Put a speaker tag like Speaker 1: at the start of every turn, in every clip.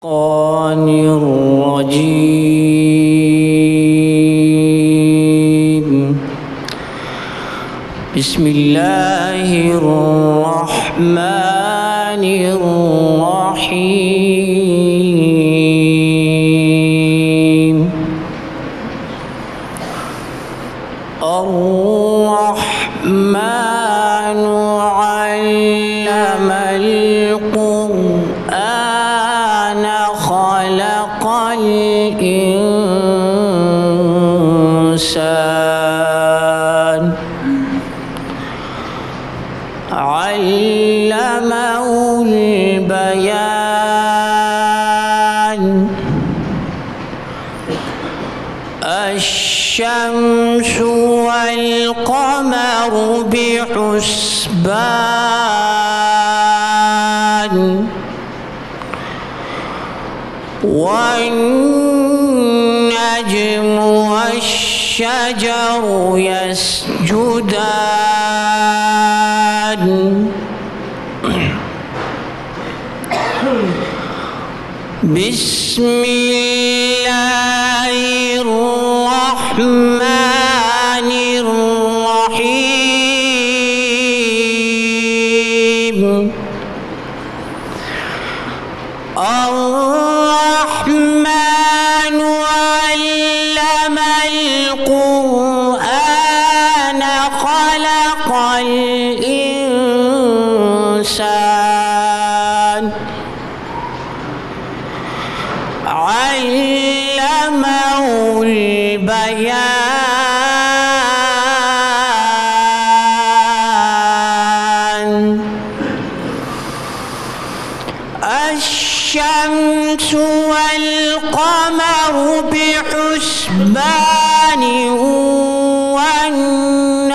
Speaker 1: الشيطان الرجيم. بسم الله الرحمن الرحيم. الرحمن علم القرآن خلق الإنسان علمه البيان. الشمس والقمر بحسبان والنجم والشجر يسجدان. بسم الله الرحمن الرحيم. الرحمن علم القرآن خلق الإنسان علمه البيان. الشمس والقمر بحسبان والنجم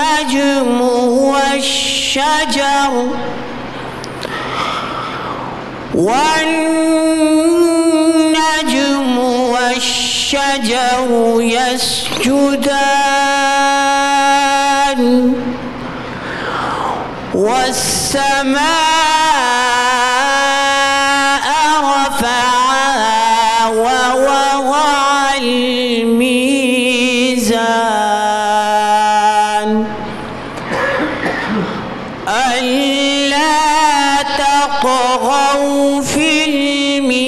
Speaker 1: والشجر يسجدان. والسماء رفعها ووضع الميزان ألا تطغوا في الميزان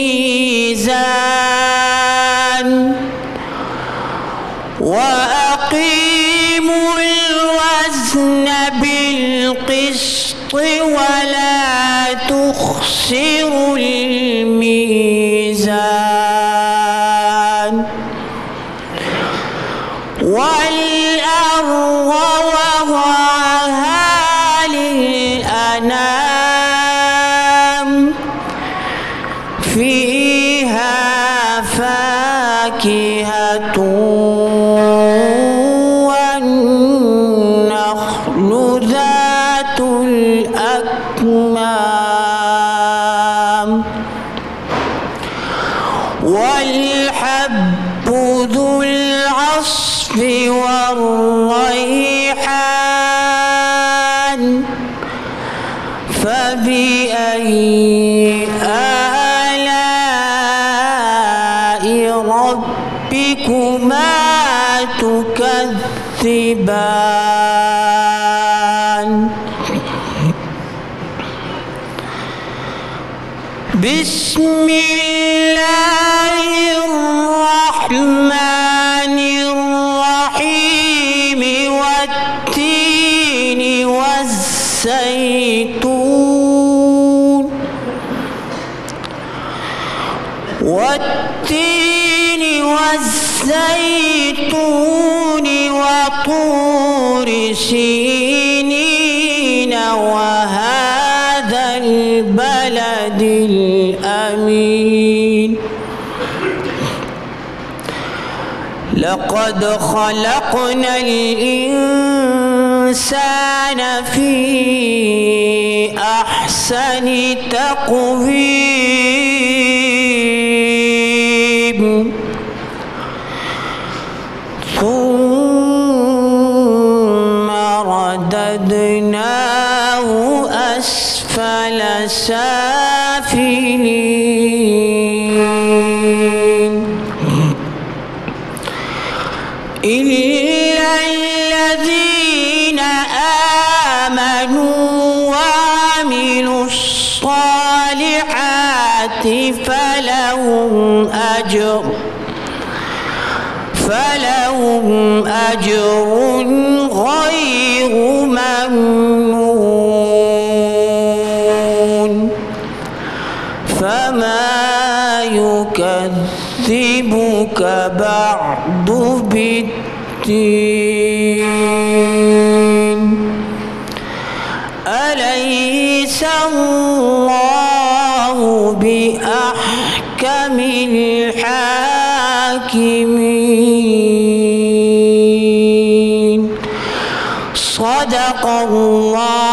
Speaker 1: وأقيموا الوزن بالقسط ولا تخسروا الميزان. والأرض وضعها للأنام فيها فاكهة والنخل ذات الأكمام والحب ذو العصف والريحان. فبأي آلاء ربكما تكذبان. بسم الله الرحمن الرحيم. والتين والزيتون وطور سينين وهذا البلد الأمين. لقد خلقنا الإنسان في أحسن تقويم ثم رددناه أسفل سافلين. إلا الذين آمنوا وعملوا الصالحات فلهم أجر غير ممنون فما يكذبك بعد بالدين أليس الله بأحكم الحاكمين صدق الله